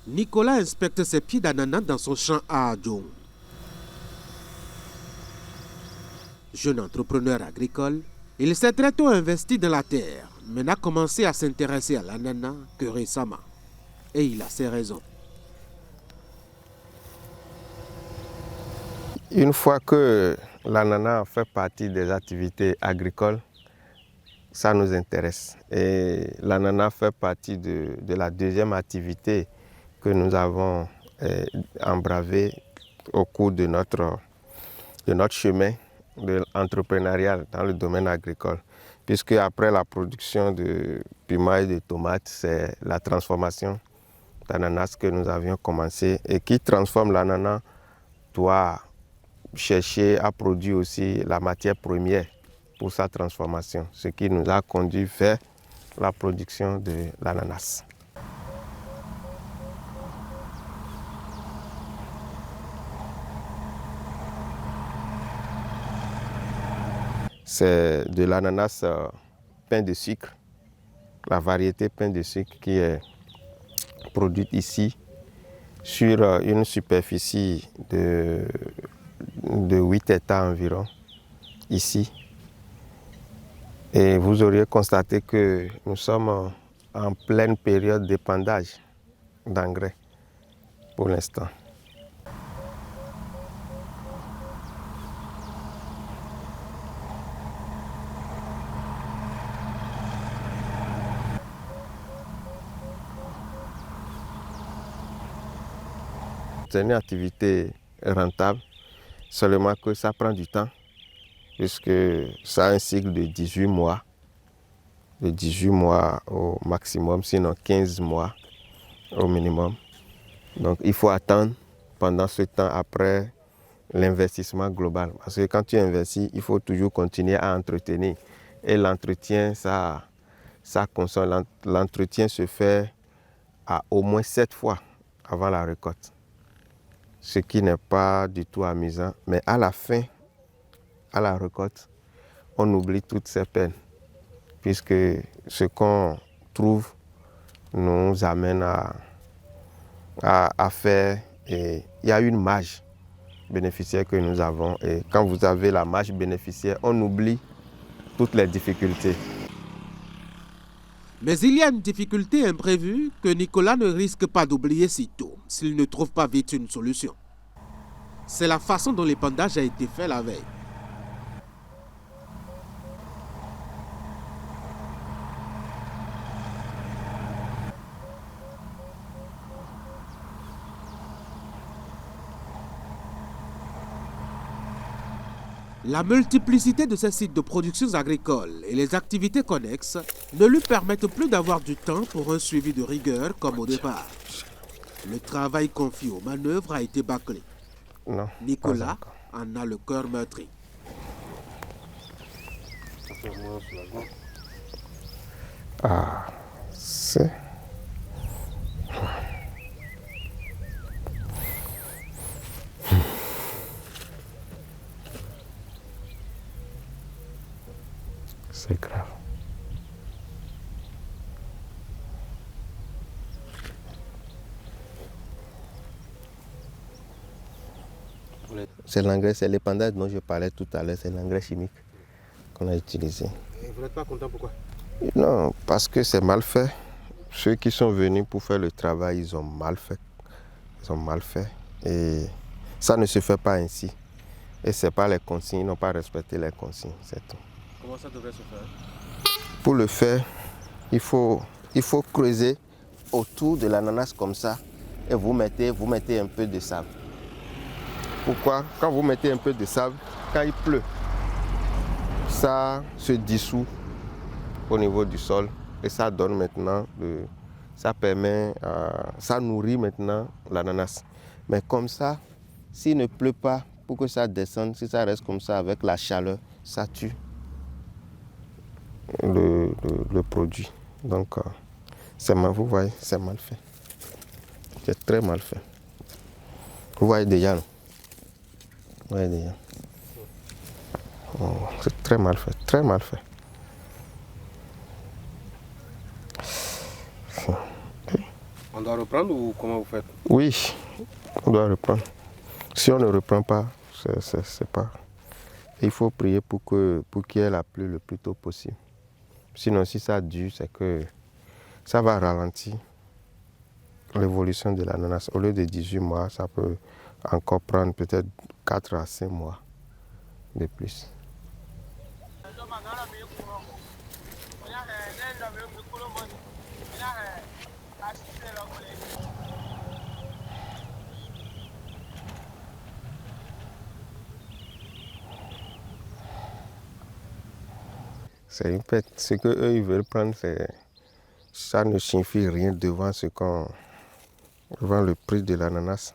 Nicolas inspecte ses pieds d'ananas dans son champ à Adjong. Jeune entrepreneur agricole, il s'est très tôt investi dans la terre, mais n'a commencé à s'intéresser à l'ananas que récemment. Et il a ses raisons. Une fois que l'ananas fait partie des activités agricoles, ça nous intéresse. Et l'ananas fait partie de la deuxième activité que nous avons embravée au cours de notre chemin entrepreneurial dans le domaine agricole. Puisque après la production de piments et de tomates, c'est la transformation d'ananas que nous avions commencé. Et qui transforme l'ananas doit chercher à produire aussi la matière première pour sa transformation, ce qui nous a conduit vers la production de l'ananas. C'est de l'ananas pain de sucre, la variété pain de sucre qui est produite ici sur une superficie de 8 hectares environ, ici. Et vous auriez constaté que nous sommes en pleine période d'épandage d'engrais pour l'instant. C'est une activité rentable, seulement que ça prend du temps, puisque ça a un cycle de 18 mois. De 18 mois au maximum, sinon 15 mois au minimum. Donc il faut attendre pendant ce temps après l'investissement global. Parce que quand tu investis, il faut toujours continuer à entretenir. Et l'entretien, ça consomme. L'entretien se fait à au moins 7 fois avant la récolte. Ce qui n'est pas du tout amusant. Mais à la fin, à la récolte, on oublie toutes ces peines. Puisque ce qu'on trouve nous amène à faire. Et il y a une marge bénéficiaire que nous avons. Et quand vous avez la marge bénéficiaire, on oublie toutes les difficultés. Mais il y a une difficulté imprévue que Nicolas ne risque pas d'oublier sitôt s'il ne trouve pas vite une solution. C'est la façon dont l'épandage a été fait la veille. La multiplicité de ces sites de production agricole et les activités connexes ne lui permettent plus d'avoir du temps pour un suivi de rigueur comme au départ. Le travail confié aux manœuvres a été bâclé. Non, Nicolas en a le cœur meurtri. Ah, c'est... C'est grave. C'est l'engrais, c'est l'épandage dont je parlais tout à l'heure, c'est l'engrais chimique qu'on a utilisé. Et vous n'êtes pas content, pourquoi? Non, parce que c'est mal fait. Ceux qui sont venus pour faire le travail, ils ont mal fait. Ils ont mal fait. Et ça ne se fait pas ainsi. Et ce n'est pas les consignes, ils n'ont pas respecté les consignes, c'est tout. Comment ça devrait se faire? Pour le faire, il faut creuser autour de l'ananas comme ça et vous mettez un peu de sable. Pourquoi? Quand vous mettez un peu de sable, quand il pleut, ça se dissout au niveau du sol et ça donne maintenant, ça nourrit maintenant l'ananas. Mais comme ça, s'il ne pleut pas, pour que ça descende, si ça reste comme ça avec la chaleur, ça tue le produit. Donc, vous voyez, c'est mal fait. C'est très mal fait. Vous voyez déjà, non? Vous voyez déjà. Oh, c'est très mal fait, très mal fait. On doit reprendre ou comment vous faites? Oui, on doit reprendre. Si on ne reprend pas, c'est pas... Il faut prier pour qu'il y ait la pluie le plus tôt possible. Sinon, si ça dure, c'est que ça va ralentir l'évolution de l'ananas. Au lieu de 18 mois, ça peut encore prendre peut-être 4 à 5 mois de plus. C'est une pète. Ce qu'eux ils veulent prendre, ça ne signifie rien devant devant le prix de l'ananas.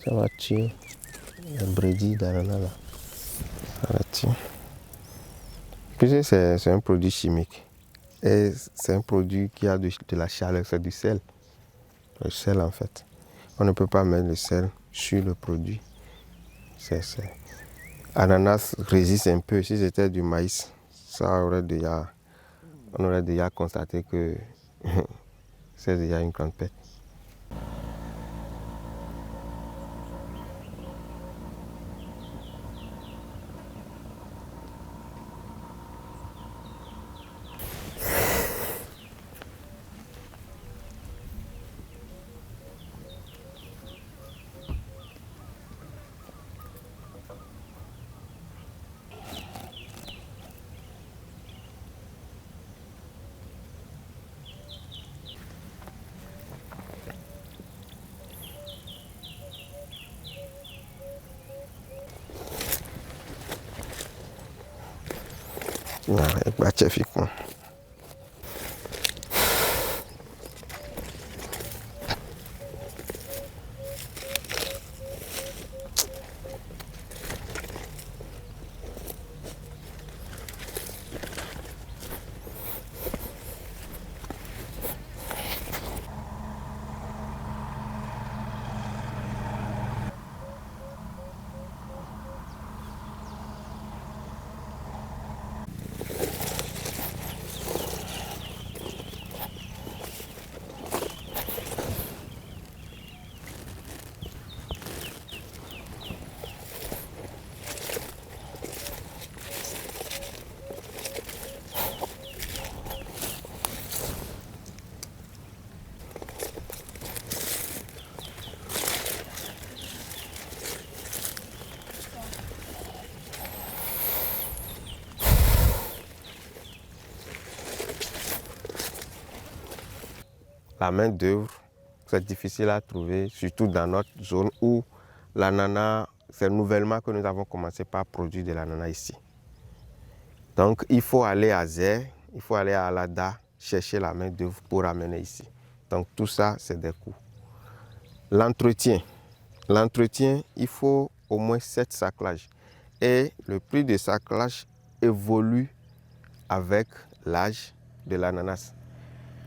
Ça va tuer la brebis d'ananas là. Ça va tuer. Puis c'est un produit chimique. Et c'est un produit qui a de la chaleur, c'est du sel. Le sel en fait. On ne peut pas mettre le sel sur le produit. Ananas résiste un peu. Si c'était du maïs, on aurait déjà constaté que c'est déjà une grande perte. La main d'œuvre, c'est difficile à trouver, surtout dans notre zone où l'ananas, c'est nouvellement que nous avons commencé par produire de l'ananas ici. Donc il faut aller à Zé, il faut aller à Alada, chercher la main d'œuvre pour amener ici. Donc tout ça, c'est des coûts. L'entretien, il faut au moins 7 saclages. Et le prix de saclage évolue avec l'âge de l'ananas.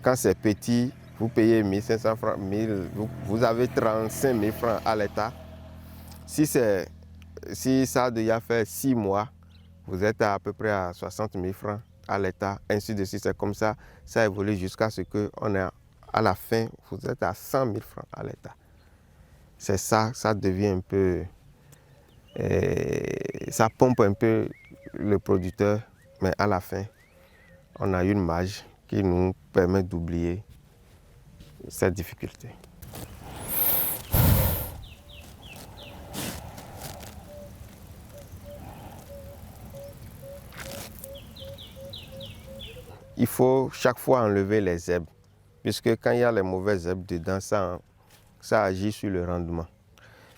Quand c'est petit, vous payez 1500 francs, vous avez 35 000 francs à l'État. Si ça a déjà fait 6 mois, vous êtes à peu près à 60 000 francs à l'État. Ainsi de suite, c'est comme ça, ça évolue jusqu'à ce qu'on est à la fin, vous êtes à 100 000 francs à l'État. C'est ça, ça devient un peu... ça pompe un peu le producteur, mais à la fin, on a une marge qui nous permet d'oublier cette difficulté. Il faut chaque fois enlever les herbes, puisque quand il y a les mauvaises herbes dedans, ça agit sur le rendement.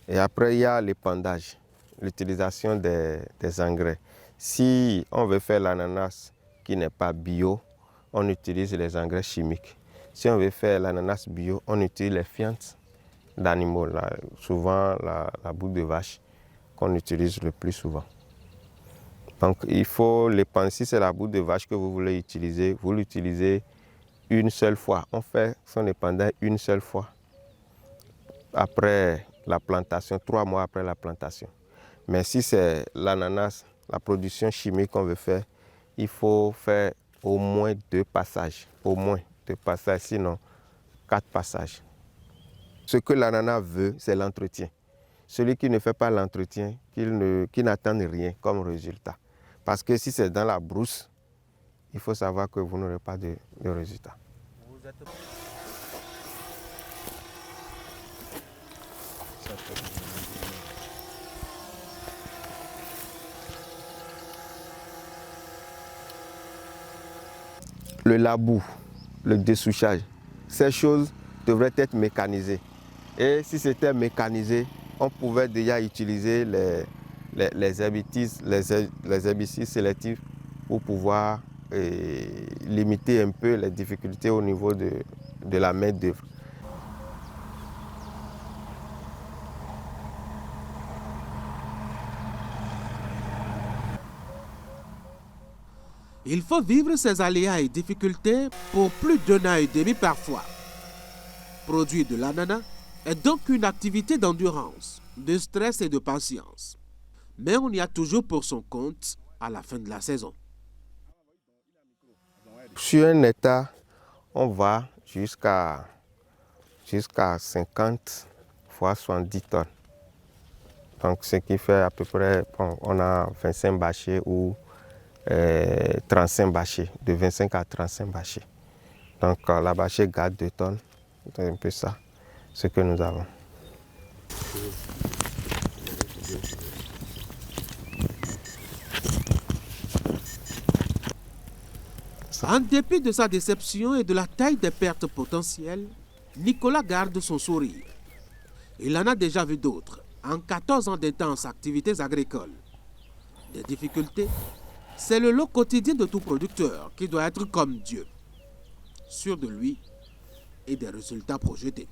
Et après, il y a l'épandage, l'utilisation des engrais. Si on veut faire l'ananas qui n'est pas bio, on utilise les engrais chimiques. Si on veut faire l'ananas bio, on utilise les fientes d'animaux, souvent la boue de vache qu'on utilise le plus souvent. Donc il faut l'épandre. Si c'est la boue de vache que vous voulez utiliser, vous l'utilisez une seule fois. On fait son épandage une seule fois après la plantation, 3 mois après la plantation. Mais si c'est l'ananas, la production chimique qu'on veut faire, il faut faire au moins 2 passages, au moins. de passages, sinon 4 passages. Ce que l'ananas veut, c'est l'entretien. Celui qui ne fait pas l'entretien, qui n'attend rien comme résultat. Parce que si c'est dans la brousse, il faut savoir que vous n'aurez pas de résultat. Le labour, le dessouchage, ces choses devraient être mécanisées. Et si c'était mécanisé, on pouvait déjà utiliser les herbicides sélectifs pour pouvoir limiter un peu les difficultés au niveau de la main-d'œuvre. Il faut vivre ces aléas et difficultés pour plus d'1 an et demi parfois. Produire de l'ananas est donc une activité d'endurance, de stress et de patience. Mais on y a toujours pour son compte à la fin de la saison. Sur un hectare, on va jusqu'à 50 fois 70 tonnes. Donc ce qui fait à peu près, on a 25 bâchers ou 35 bâchers, de 25 à 35 bâchers. Donc la bâchée garde 2 tonnes, c'est un peu ça, ce que nous avons. En dépit de sa déception et de la taille des pertes potentielles, Nicolas garde son sourire. Il en a déjà vu d'autres, en 14 ans d'intenses activités agricoles. Des difficultés, c'est le lot quotidien de tout producteur qui doit être comme Dieu, sûr de lui et des résultats projetés.